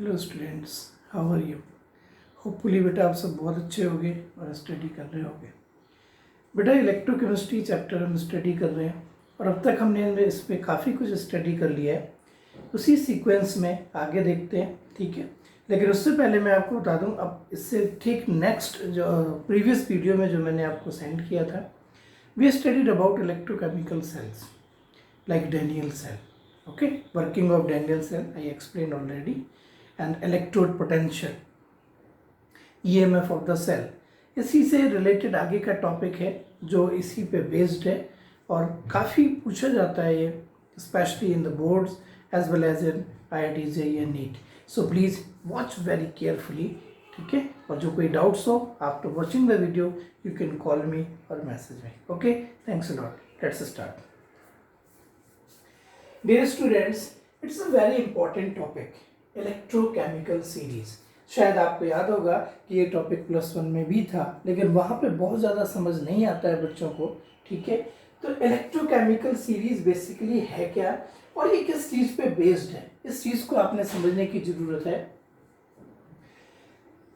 Hello students, how are you. Hopefully बेटा आप सब बहुत अच्छे होंगे और स्टडी कर रहे होंगे। बेटा इलेक्ट्रोकेमिस्ट्री चैप्टर हम स्टडी कर रहे हैं और अब तक हमने इस पे काफ़ी कुछ स्टडी कर लिया है। उसी सीक्वेंस में आगे देखते हैं, ठीक है। लेकिन उससे पहले मैं आपको बता दूं, अब इससे ठीक नेक्स्ट जो प्रीवियस वीडियो में जो मैंने आपको सेंड किया था, we studied about electrochemical cells like Daniell cell. Okay, working of Daniell cell I explained already, and electrode potential, EMF of the cell. इसी से रिलेटेड आगे का टॉपिक है जो इसी पे बेस्ड है और काफ़ी पूछा जाता है ये, specially in the boards as well as in IIT JEE and NEET. So please watch very carefully, ठीक है। और जो कोई डाउट्स हो after watching the video you can call me और message me. Okay, thanks a lot, let's start. Dear students, it's a very important topic, electrochemical series. शायद आपको याद होगा कि ये टॉपिक +1 में भी था, लेकिन वहाँ पे बहुत ज़्यादा समझ नहीं आता है बच्चों को, ठीक है। तो इलेक्ट्रोकेमिकल सीरीज बेसिकली है क्या और ये किस चीज़ पे बेस्ड है, इस चीज़ को आपने समझने की ज़रूरत है।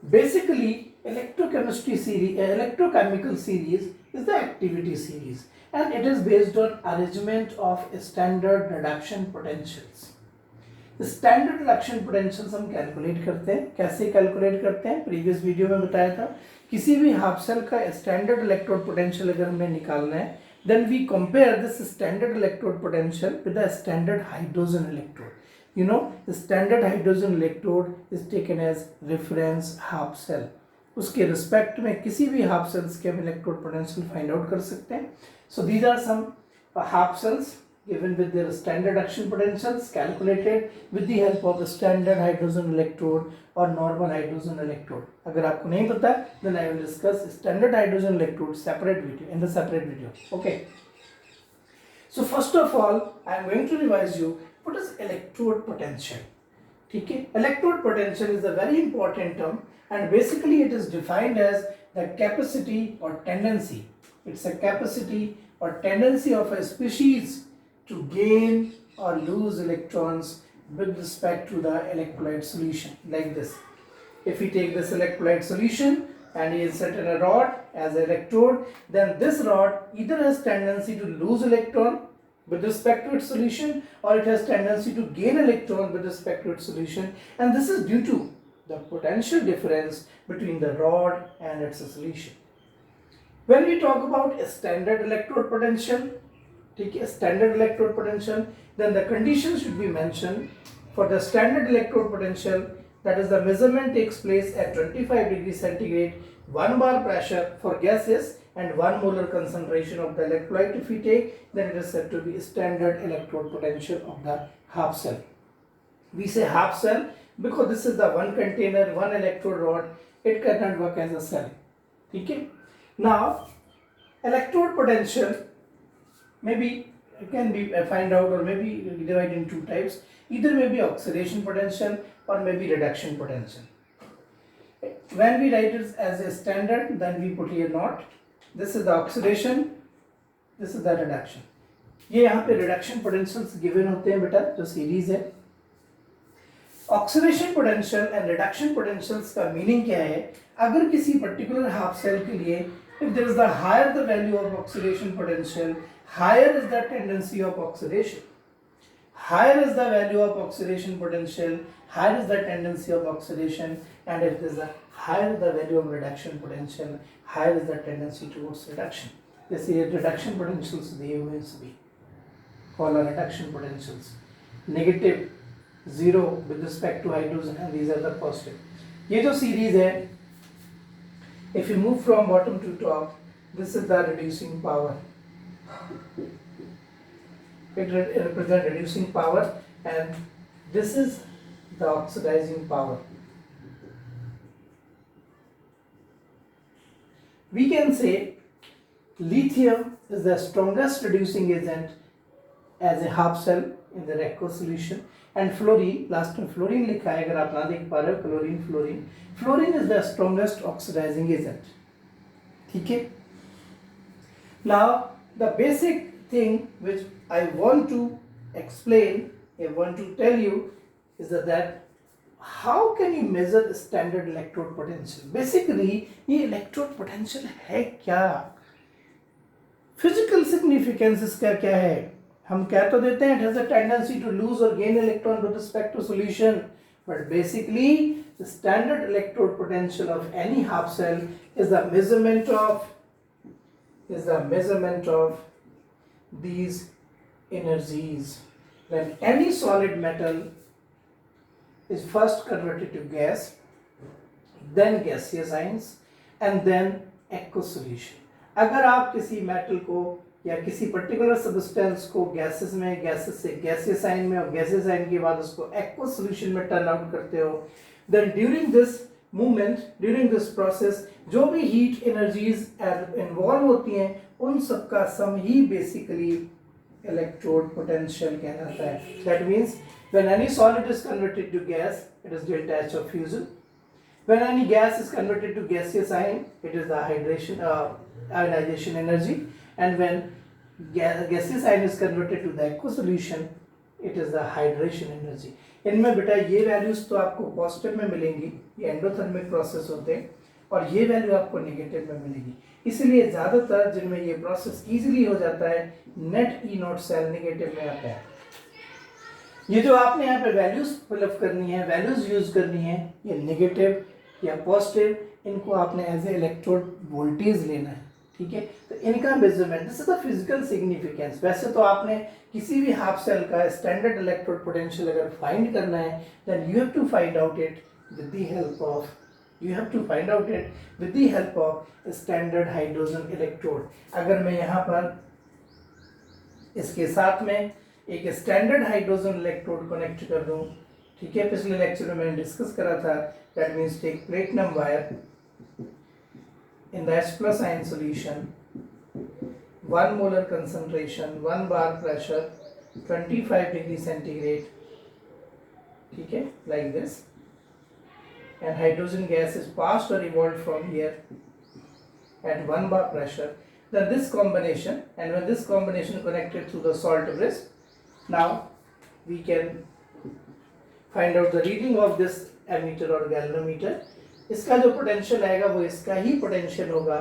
Basically electrochemistry series, electrochemical series is the activity series and it is based on arrangement of standard reduction potentials. Standard reduction potentials हम कैलकुलेट करते हैं। कैसे कैलकुलेट करते हैं, प्रीवियस वीडियो में बताया था। किसी भी हाफ सेल का स्टैंडर्ड इलेक्ट्रोड पोटेंशियल अगर हमें निकालना है, then we compare this standard electrode potential with the standard hydrogen electrode. You know, the standard hydrogen electrode is taken as reference half cell. उसके रिस्पेक्ट में किसी भी हाफ सेल्स के हम इलेक्ट्रोड पोटेंशियल फाइंड आउट कर सकते हैं। So these are some half cells given with their standard action potentials calculated with the help of the standard hydrogen electrode or normal hydrogen electrode. अगर आपको नहीं पता then I will discuss standard hydrogen electrode separate video in the separate video. Okay. So first of all I am going to revise you what is electrode potential. ठीक है, electrode potential is a very important term and basically it is defined as the capacity or tendency. It's a capacity or tendency of a species to gain or lose electrons with respect to the electrolyte solution, like this. If we take this electrolyte solution and insert in a rod as an electrode, then this rod either has tendency to lose electron with respect to its solution or it has tendency to gain electron with respect to its solution, and this is due to the potential difference between the rod and its solution. When we talk about a standard electrode potential, standard electrode potential, then the conditions should be mentioned. For the standard electrode potential, that is the measurement takes place at 25 degrees centigrade, 1 bar pressure for gases and 1 molar concentration of the electrolyte. If we take, then it is said to be standard electrode potential of the half cell. We say half cell because this is the one container, one electrode rod, it cannot work as a cell. Okay. Now electrode potential maybe can be find out or maybe divided in two types. Either maybe oxidation potential or maybe reduction potential. When we write it as a standard, then we put here not. This is the oxidation, this is the reduction. ये यहाँ पे reduction potentials given होते हैं बेटा, जो series है। Oxidation potential and reduction potentials का meaning क्या है, अगर किसी पर्टिकुलर हाफ सेल के लिए if there is the higher the value of oxidation potential, higher is the tendency of oxidation. Higher is the value of oxidation potential, higher is the tendency of oxidation, and if there is a higher the value of reduction potential, higher is the tendency towards reduction. जैसे ये reduction potentials दिए हुए हैं सभी, all are reduction potentials. Negative 0 with respect to hydrogen and these are the positive. ये जो series है, if you move from bottom to top, this is the reducing power. It represents reducing power and this is the oxidizing power. We can say lithium is the strongest reducing agent as a half cell in the aqueous solution, and fluorine, last में fluorine लिखा है अगर आप ना देख पा रहे हो, fluorine is the strongest oxidizing agent. ठीक है। Now the basic thing which I want to explain, I want to tell you is that how can you measure standard electrode potential? Basically ये इलेक्ट्रोड पोटेंशियल है क्या, physical significance इसका क्या है? हम कह तो देते हैं it has a tendency to lose और gain electron with respect to solution, but basically the standard electrode potential of any half cell is the measurement of these energies when any solid metal is first converted to gas, then gaseous ions and then aqueous solution. अगर आप किसी metal को या किसी particular substance को gases से gaseous ion में और गैसियस आयन के बाद उसको एक्वस सॉल्यूशन में टर्न आउट करते हो, then during this movement, during this process, जो भी हीट एनर्जीज इन्वॉल्व होती हैं उन सब का सम ही बेसिकली इलेक्ट्रोड पोटेंशियल कहलाता है. That means when any solid is converted to gas, it is delta H of fusion. When any gas is converted to gaseous ion, it is the ionization energy. And when gaseous ion is converted to the aqueous solution, it is the hydration energy. इनमें बेटा ये values तो आपको positive में मिलेंगी, ये endothermic process होते हैं, और ये वैल्यू आपको नेगेटिव में मिलेगी. इसलिए ज़्यादातर जिनमें ये प्रोसेस इजीली हो जाता है, net E naught cell negative में आता है. ये जो आपने यहाँ पे वैल्यूज फिलअप करनी है, वैल्यूज यूज करनी है, ये नेगेटिव या पॉजिटिव, इनको आपने एज ए इलेक्ट्रोड वोल्टेज लेना है. ठीक है, तो इनका measurement, this is the physical significance. वैसे तो आपने किसी भी हाफ सेल का स्टैंडर्ड इलेक्ट्रोड पोटेंशियल अगर फाइंड करना है, then you have to find out it with the help of standard hydrogen electrode. अगर मैं यहाँ पर इसके साथ में एक स्टैंडर्ड हाइड्रोजन इलेक्ट्रोड कनेक्ट कर दूँ, ठीक है, पिछले लेक्चर में मैंने डिस्कस करा था, that means take platinum wire in the H plus ion solution, 1 molar concentration, 1 bar pressure, 25 degree centigrade, ठीक है, like this, and hydrogen gas is passed or evolved from here at 1 bar pressure. Then this combination, and when this combination connected through the salt bridge, now we can find out the reading of this ammeter or galvanometer. इसका जो potential आएगा वो इसका ही potential होगा,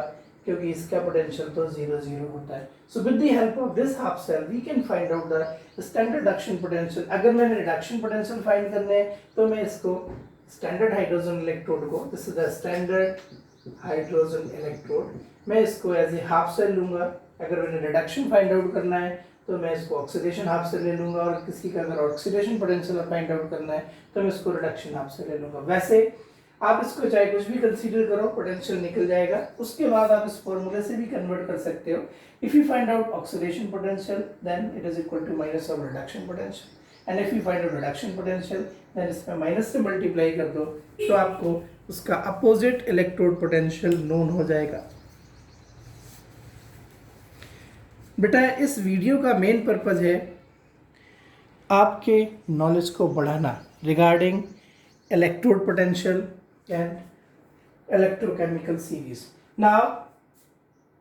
क्योंकि इसका potential तो 0 0 होता है. So with the help of this half cell we can find out the standard reduction potential. अगर मैंने रिडक्शन पोटेंशियल फाइंड करने हैं तो मैं इसको स्टैंडर्ड हाइड्रोजन इलेक्ट्रोड को, this is the standard hydrogen electrode, मैं इसको एज ए हाफ सेल लूंगा. अगर मैंने रिडक्शन फाइंड आउट करना है तो मैं इसको ऑक्सीडेशन हाफ सेल ले लूंगा, और किसी का अगर ऑक्सीडेशन पोटेंशियल फाइंड आउट करना है तो मैं इसको रिडक्शन हाफ सेल ले लूंगा. वैसे आप इसको चाहे कुछ भी कंसीडर करो, पोटेंशियल निकल जाएगा. उसके बाद आप इस फॉर्मूले से भी कन्वर्ट कर सकते हो. If you find out oxidation potential then it is equal to minus of reduction potential, and if you find out reduction potential then इसमें माइनस से मल्टीप्लाई कर दो तो आपको उसका अपोजिट इलेक्ट्रोड पोटेंशियल नोन हो जाएगा. बेटा इस वीडियो का मेन पर्पज है आपके नॉलेज को बढ़ाना regarding electrode potential and electrochemical series. Now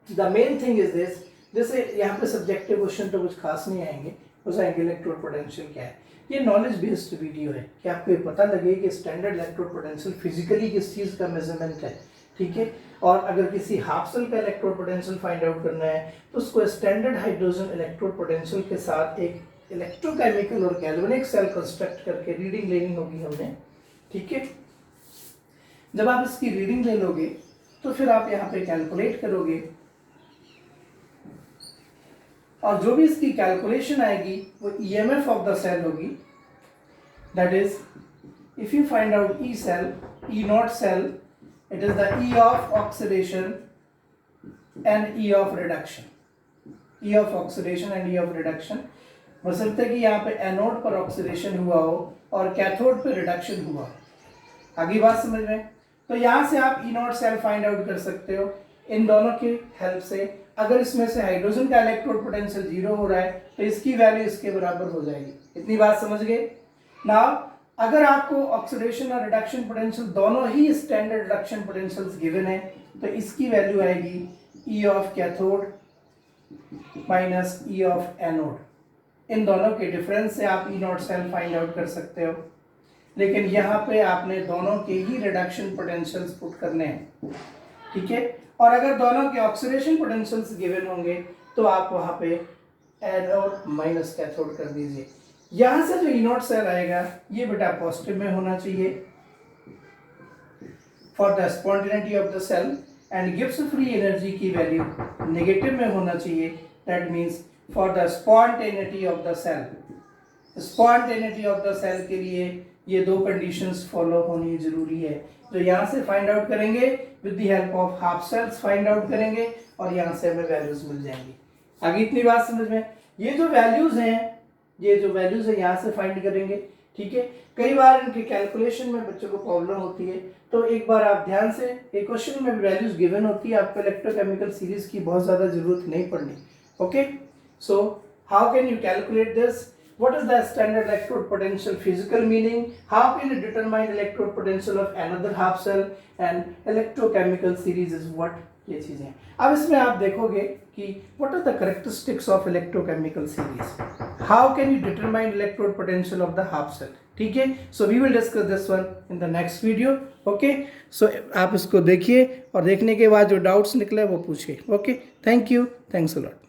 the main thing is this, जैसे यहाँ पे सब्जेक्टिव क्वेश्चन तो कुछ खास नहीं आएंगे, बस आएंगे इलेक्ट्रोड पोटेंशियल क्या है. ये नॉलेज बेस्ड वीडियो है कि आपको ये पता लगे कि स्टैंडर्ड इलेक्ट्रोड पोटेंशियल फिजिकली किस चीज़ का मेजरमेंट है. ठीक है, और अगर किसी हाफ सेल का इलेक्ट्रोड पोटेंशियल फाइंड आउट करना है तो उसको स्टैंडर्ड हाइड्रोजन इलेक्ट्रोड पोटेंशियल के साथ एक इलेक्ट्रोकेमिकल और गैल्वेनिक सेल कंस्ट्रक्ट करके रीडिंग लेनी होगी हमने. ठीक है, जब आप इसकी रीडिंग ले लोगे तो फिर आप यहाँ पे कैलकुलेट करोगे, और जो भी इसकी कैलकुलेशन आएगी वो ईएमएफ ऑफ द सेल होगी. That is if you find out E cell, E naught cell, it is the E of oxidation and E of reduction. E of oxidation and E of reduction, बशर्ते कि यहाँ पे anode पर oxidation हुआ हो और cathode पर reduction हुआ. आगे बात समझ में? तो यहाँ से आप E naught cell find out कर सकते हो इन दोनों की हेल्प से. अगर इसमें से हाइड्रोजन का इलेक्ट्रोड पोटेंशियल 0 हो रहा है तो इसकी वैल्यू इसके बराबर हो जाएगी. इतनी बात समझ गए? नाउ अगर आपको ऑक्सीडेशन और रिडक्शन पोटेंशियल दोनों ही स्टैंडर्ड रिडक्शन पोटेंशियल्स गिवन है तो इसकी वैल्यू आएगी E of cathode minus E of anode. इन दोनों के डिफरेंस से आप E naught cell find out कर सकते हो. लेकिन यहाँ पे आपने दोनों के ही रिडक्शन पोटेंशियल्स पुट करने हैं, ठीक है। और अगर दोनों के ऑक्सीडेशन पोटेंशियल्स गिवन होंगे तो आप वहाँ पे एनोड माइनस कैथोड कर दीजिए। यहाँ से जो इनोड सेल आएगा ये बेटा पॉजिटिव में होना चाहिए for the spontaneity of the cell, and Gibbs free energy की वैल्यू नेगेटिव में होना चाहिए। That means for the spontaneity of the cell, spontaneity of the cell के लिए ये दो कंडीशंस फॉलो होनी जरूरी है, जो यहाँ से फाइंड आउट करेंगे with the help of half cells find out करेंगे और यहाँ से हमें वैल्यूज मिल जाएंगी। आगे इतनी बात समझ में। ये जो वैल्यूज हैं यहाँ से फाइंड करेंगे, ठीक है। कई बार इनके कैलकुलेशन में बच्चों को प्रॉब्लम होती है, तो एक बार आप ध्यान से, एक क्वेश्चन में वैल्यूज गिवन होती है, आपको इलेक्ट्रोकेमिकल सीरीज की बहुत ज़्यादा जरूरत नहीं पड़नी। Okay, so how can you calculate this? What is the standard electrode potential physical meaning? How can you determine electrode potential of another half cell? And electrochemical series is what? ये चीजें। अब इसमें आप देखोगे कि what are the characteristics of electrochemical series? How can you determine electrode potential of the half cell? ठीक है, so we will discuss this one in the next video. Okay, so आप इसको देखिए और देखने के बाद जो डाउट्स निकले वो पूछिए। Okay, thank you, thanks a lot.